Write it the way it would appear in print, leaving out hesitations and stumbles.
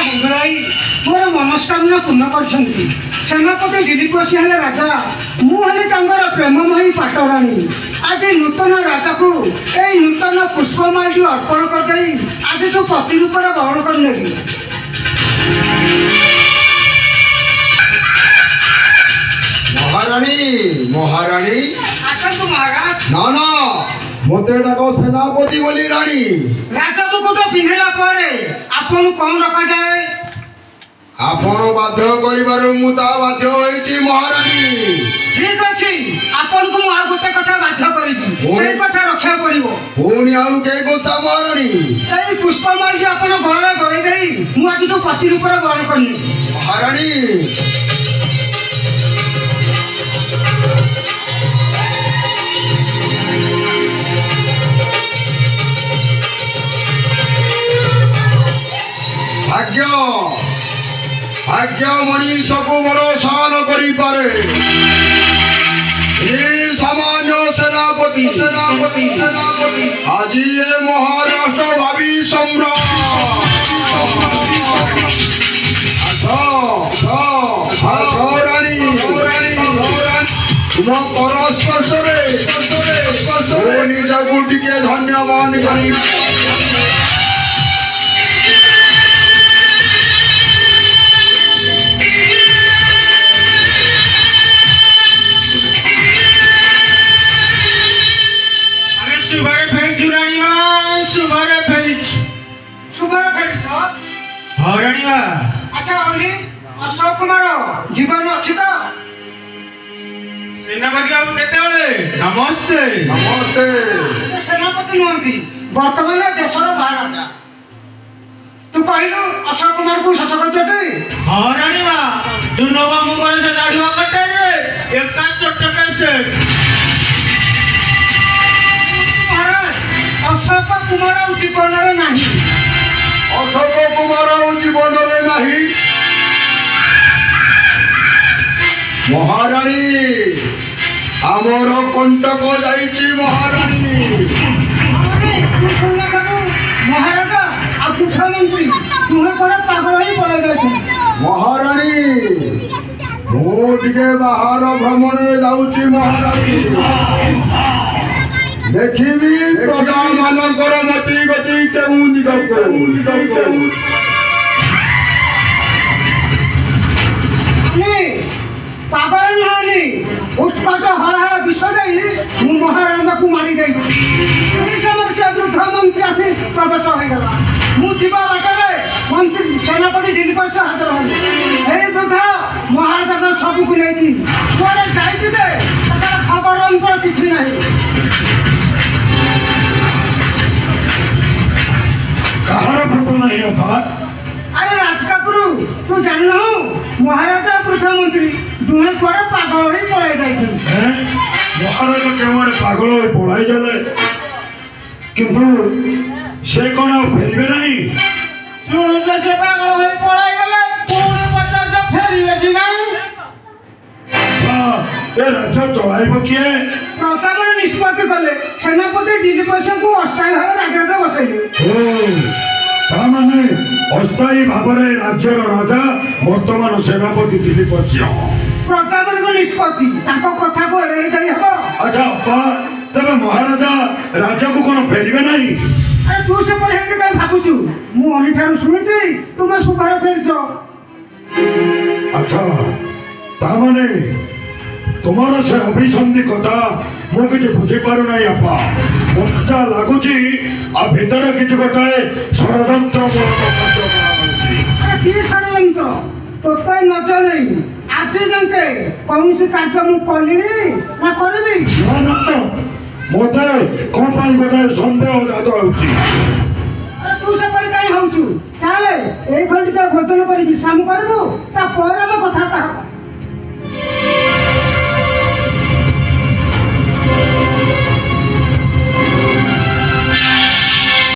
हिंगराई मोर मनस्कामना पूर्ण करछंती सेनापति दिलीप हेले राजा मुझे प्रेममयी पाटराणी आज नूतन राजा को यही नूतन पुष्पमाली अर्पण कर आज तो पति रूप ग्रहण करनेली। महाराणी महाराणी आसतु महाराज। ना ना मते डाक सेनापति बोली रानी राजा मुकुट पिंधला पर आपन कौन रखा जाए आपण बाध्य करिबारु मु ता बाध्य होइछि महारानी। ठीक अछि आपन को मु आ गोटे कथा बाध्य करिबी सेई कथा रक्षा करिवो पुणी आउ के गोता महारानी एई पुष्पमाली आपन गळे गळे देई मु आज तो पति रूप ग्रहण करनी। महारानी भाग्य भाग्य मनीष को भरोसा न करी पारे सामान्य सेनापति सेनापति आज ये महाराष्ट्र भावी सम्राट रानी तुम कर स्पर्शरे निजकू टिके धन्यवाद करी अच्छा अशोक कुमार जीवन अच्छी तो सेनापति बाबू केते नमस्ते नमस्ते सेनापति नुहति बर्तमान देशर महाराजा तू कहलु अशोक कुमार को शासक चटे। हाँ रानी जुनोबा मुगल से दाढ़ी कटे रे एका चटका से महाराज अशोक कुमार जीवन रे नहीं अशोक कुमार जीवन रे नहीं महारानी आमर कंटक जाइछि महारानी महाराजा आ मुख्यमंत्री तुम्हें पर पागल ही पड़े गए महारानी मु टिके बाहर भ्रमण जाउछि महारानी देखिबी प्रजा मानकर मति गति केउ दिगको पागल नहीं उत्कट हर विषय मु महाराजा को मारी गई समस्या वृद्ध मंत्री आसी प्रवेश हो गला मु जीवा बाटे मंत्री सेनापति दिलीप से हाजर हल ए वृद्ध महाराजा का सब को नहीं कोड़े जाइछि दे तार खबर अंतर किछि नहीं कहार फोटो नहीं अपा अरे राजकापुरु तू जानना महाराजा प्रधानमंत्री दुहे कोड़े पागल ही पड़े गए महाराजा केवल पागल हो पढ़ाई जाले किंतु से कौन फेरबे नहीं सुनते से पागल हो पड़े गले पूर्ण पचार से फेरिए कि नहीं ए राज्य चलाइब किए प्रतापन निष्पत्ति कले सेनापति दिलीप को अस्थायी भाव राज्य बसैले ताने अस्थायी भाव राज्यर राजा वर्तमान सेनापति दिलीप प्रतापन को निष्पत्ति कथा को एड़े जाई हबो। अच्छा अपा तबे महाराजा राजा को कौन फेरबे नहीं अरे तू से पर हेके काय भाबुछु मु अनी ठारू सुनिछि तुम सुभार फेरछो। अच्छा ताने तुम्हारा से अभिसंधि कथा मु किछि बुझी पारु नाही अपा मत लागुछि आ भीतर किछि गोटाए षडयंत्र अरे की षडयंत्र तोते न चले आज जंके कौन से कार्य मु कलिनी ना करबी मते कौन पाई गोटाए संदेह जात होछि। अरे तू से पर काय होछु चाले ए घंटा भोजन करी विश्राम करबो ता पर हम कथा